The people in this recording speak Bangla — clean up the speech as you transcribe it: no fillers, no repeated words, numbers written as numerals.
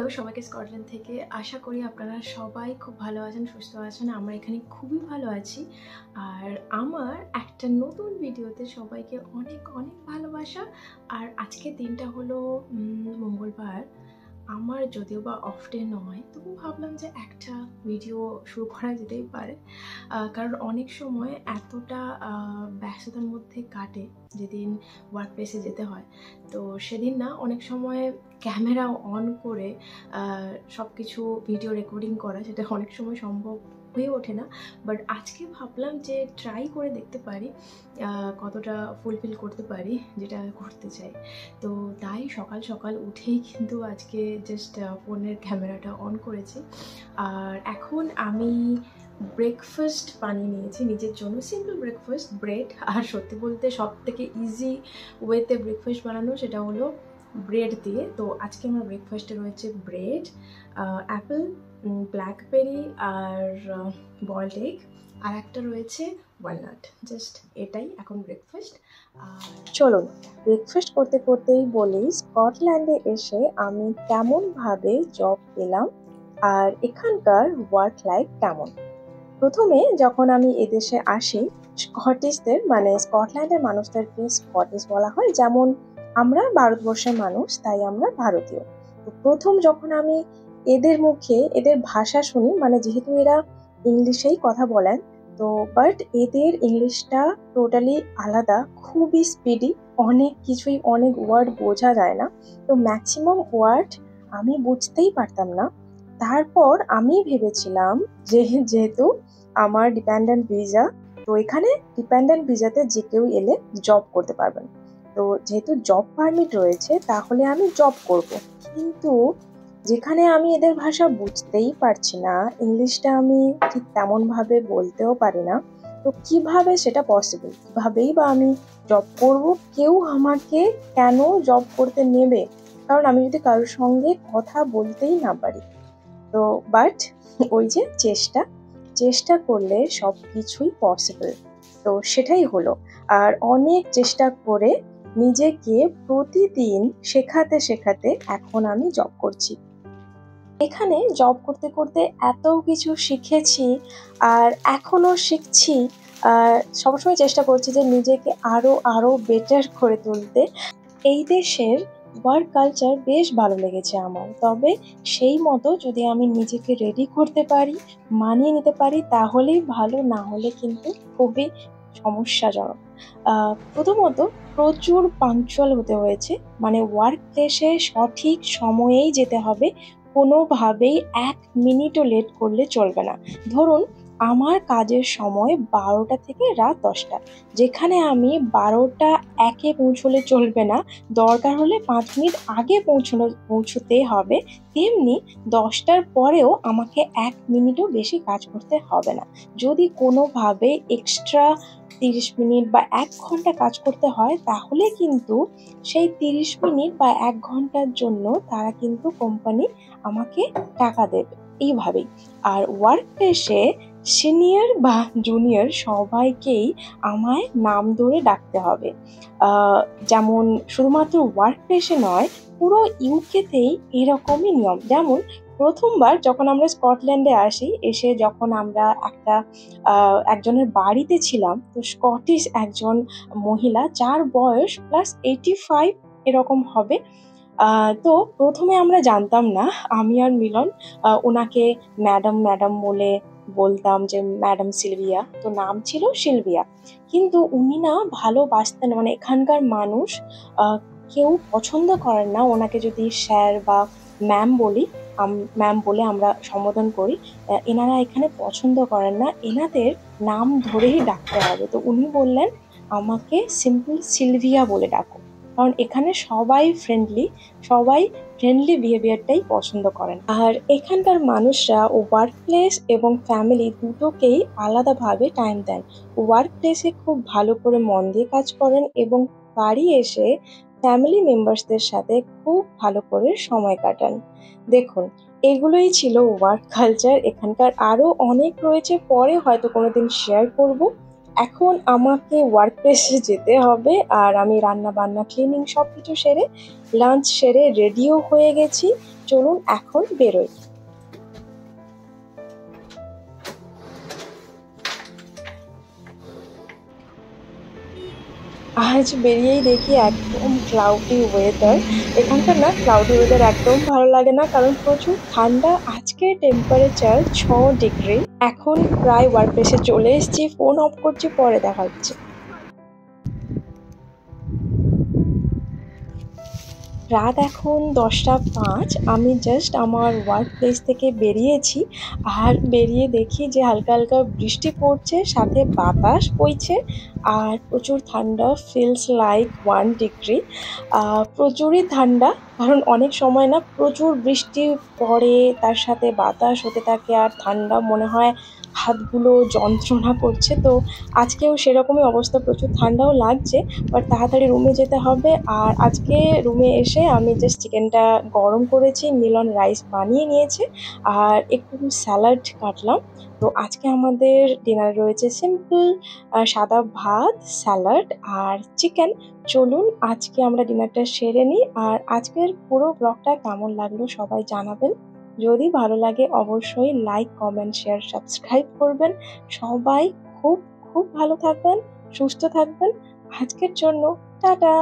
হ্যালো সবাইকে স্কটল্যান্ড থেকে। আশা করি আপনারা সবাই খুব ভালো আছেন, সুস্থ আছেন। আমরা এখানে খুবই ভালো আছি। আর আমার একটা নতুন ভিডিওতে সবাইকে অনেক অনেক ভালোবাসা। আর আজকের দিনটা হলো মঙ্গলবার। আমার যদিও বা অফ ডে নয়, তবু ভাবলাম যে একটা ভিডিও শুরু করা যেতেই পারে। কারণ অনেক সময় এতটা ব্যস্ততার মধ্যে কাটে যেদিন ওয়ার্ক প্লেসে যেতে হয়। তো সেদিন না অনেক সময় ক্যামেরা অন করে সব কিছু ভিডিও রেকর্ডিং করা, সেটা অনেক সময় সম্ভব হয়ে ওঠে না। বাট আজকে ভাবলাম যে ট্রাই করে দেখতে পারি কতটা ফুলফিল করতে পারি যেটা করতে চাই। তো তাই সকাল সকাল উঠেই কিন্তু আজকে জাস্ট ফোনের ক্যামেরাটা অন করেছি। আর এখন আমি ব্রেকফাস্ট বানিয়ে নিয়েছি নিজের জন্য। Simple breakfast, bread. আর সত্যি বলতে সব থেকে ইজি ওয়েতে ব্রেকফাস্ট বানানো সেটা হলো ব্রেড দিয়ে। তো আজকে আমার ব্রেকফাস্টে রয়েছে ব্রেড, অ্যাপেল, ব্ল্যাকবেরি আর বয়েলড এগ, আর একটা রয়েছে ওয়ালনাট। জাস্ট এটাই এখন ব্রেকফাস্ট। আর চলুন ব্রেকফাস্ট করতে করতেই বলি স্কটল্যান্ডে এসে আমি কেমনভাবে জব পেলাম আর এখানকার ওয়ার্ক লাইফ কেমন। প্রথমে যখন আমি এদেশে আসি, স্কটিশদের মানে স্কটল্যান্ডের মানুষদেরকে স্কটিশ বলা হয়, যেমন আমরা ভারতবর্ষের মানুষ তাই আমরা ভারতীয়। তো প্রথম যখন আমি এদের মুখে এদের ভাষা শুনি, মানে যেহেতু এরা ইংলিশেই কথা বলেন, তো বাট এদের ইংলিশটা টোটালি আলাদা, খুবই স্পিডি, অনেক কিছুই, অনেক ওয়ার্ড বোঝা যায় না। তো ম্যাক্সিমাম ওয়ার্ড আমি বুঝতেই পারতাম না। তারপর আমি ভেবেছিলাম যেহেতু আমার ডিপেন্ডেন্ট ভিসা, তো এখানে ডিপেন্ডেন্ট ভিসাতে যে কেউ এলে জব করতে পারবেন। তো যেহেতু জব পারমিট রয়েছে তাহলে আমি জব করব। কিন্তু যেখানে আমি এদের ভাষা বুঝতেই পারছি না, ইংলিশটা আমি ঠিক তেমনভাবে বলতেও পারি না, তো কিভাবে সেটা পসিবল, কিভাবেই বা আমি জব করব, কেউ আমাকে কেন জব করতে নেবে, কারণ আমি যদি কারোর সঙ্গে কথা বলতেই না পারি। তো বাট ওই যে চেষ্টা করলে সব কিছুই পসিবল। তো সেটাই হলো। আর অনেক চেষ্টা করে নিজেকে প্রতিদিন শেখাতে শেখাতে এখন আমি জব করছি। এখানে জব করতে করতে এত কিছু শিখেছি আর এখনো শিখছি। আর সবসময় চেষ্টা করছি যে নিজেকে আরো বেটার করে তুলতে। এই দেশের ওয়ার্ক কালচার বেশ ভালো লেগেছে আমার। তবে সেই মতো যদি আমি নিজেকে রেডি করতে পারি, মানিয়ে নিতে পারি, তাহলেই ভালো, না হলে কিন্তু খুবই সমস্যাজনক। প্রথমত প্রচুর পাংচুয়াল হতে হয়েছে, মানে ওয়ার্ক প্লেসে সঠিক সময়েই যেতে হবে, কোনোভাবেই 1 মিনিটও লেট করলে চলবে না। ধরুন আমার কাজের সময় 12টা থেকে রাত 10টা, যেখানে আমি 12টা 1-এ পৌঁছলে চলবে না, দরকার হলে 5 মিনিট আগে পৌঁছতে হবে, তেমনি 10টার পরেও আমাকে 1 মিনিটও বেশি কাজ করতে হবে না। যদি কোনোভাবে এক্সট্রা 30 মিনিট বা 1 ঘন্টা কাজ করতে হয়, তাহলে কিন্তু সেই 30 মিনিট বা 1 ঘন্টার জন্য তারা কিন্তু কোম্পানি আমাকে টাকা দেবে, এইভাবেই। আর ওয়ার্ক প্লেসে সিনিয়র বা জুনিয়র সবাইকেই আমায় নাম ধরে ডাকতে হবে। যেমন শুধুমাত্র ওয়ার্ক প্লেসে নয়, পুরো ইউকেতেই এরকমই নিয়ম। যেমন প্রথমবার যখন আমরা স্কটল্যান্ডে আসি, এসে যখন আমরা একজনের বাড়িতে ছিলাম, তো স্কটিশ একজন মহিলা যার বয়স +85 এরকম হবে। তো প্রথমে আমরা জানতাম না, আমি আর মিলন ওনাকে ম্যাডাম ম্যাডাম বলে বলতাম যে ম্যাডাম সিলভিয়া, তো নাম ছিল সিলভিয়া। কিন্তু উনি না ভালোবাসতেন, মানে এখানকার মানুষ কেউ পছন্দ করেন না ওনাকে যদি স্যার বা ম্যাম বলি, ম্যাম বলে আমরা সম্বোধন করি। এনারা এখানে পছন্দ করেন না, এনাদের নাম ধরেই ডাকতে হবে। তো উনি বললেন আমাকে সিম্পল সিলভিয়া বলে ডাকো, কারণ এখানে সবাই ফ্রেন্ডলি বিহেভিয়ারটাই পছন্দ করেন। আর এখানকার মানুষরা ওয়ার্ক প্লেস এবং ফ্যামিলি দুটোকেই আলাদাভাবে টাইম দেন। ওয়ার্ক প্লেসে খুব ভালো করে মন দিয়ে কাজ করেন এবং বাড়ি এসে ফ্যামিলি মেম্বার্সদের সাথে খুব ভালো করে সময় কাটান। দেখুন, এগুলোই ছিল ওয়ার্ক কালচার এখানকার। আরও অনেক রয়েছে, পরে হয়তো কোনোদিন শেয়ার করব। এখন আমাকে ওয়ার্ক প্লেসে যেতে হবে, আর আমি রান্না বান্না ক্লিনিং সব কিছু সেরে লাঞ্চ সেরে রেডিও হয়ে গেছি। চলুন এখন বেরোই। আজ বেরিয়েই দেখি একদম ক্লাউডি ওয়েদার। এখানকার না ক্লাউডি ওয়েদার একদম ভালো লাগে না, কারণ প্রচুর ঠান্ডা। আজকে টেম্পারেচার 6 ডিগ্রি। এখন প্রায় ওয়ার্ক প্লেসে চলে এসেছি, ফোন অফ করছি, পরে দেখা হচ্ছে। রাত এখন 10টা 5। আমি জাস্ট আমার ওয়ার্ক প্লেস থেকে বেরিয়েছি, আর বেরিয়ে দেখি যে হালকা হালকা বৃষ্টি পড়ছে, সাথে বাতাস বইছে, আর প্রচুর ঠান্ডা। Feels like 1 degree. প্রচুরই ঠান্ডা, কারণ অনেক সময় না প্রচুর বৃষ্টি পড়ে, তার সাথে বাতাস হতে থাকে, আর ঠান্ডা মনে হয় হাতগুলো যন্ত্রণা করছে। তো আজকেও সেরকমই অবস্থা, প্রচুর ঠান্ডাও লাগছে, বাট তাড়াতাড়ি রুমে যেতে হবে। আর আজকে রুমে এসে আমি জাস্ট চিকেনটা গরম করেছি, মিলন রাইস বানিয়ে নিয়েছে, আর একটু স্যালাড কাটলাম। তো আজকে আমাদের ডিনার রয়েছে সিম্পল সাদা ভাত, স্যালাড আর চিকেন। চলুন আজকে আমরা ডিনারটা সেরে নিই। আর আজকের পুরো ব্লগটা কেমন লাগলো সবাই জানাবেন। যদি ভালো লাগে অবশ্যই লাইক, কমেন্ট, শেয়ার, সাবস্ক্রাইব করবেন। সবাই খুব খুব ভালো থাকবেন, সুস্থ থাকবেন। আজকের জন্য টাটা।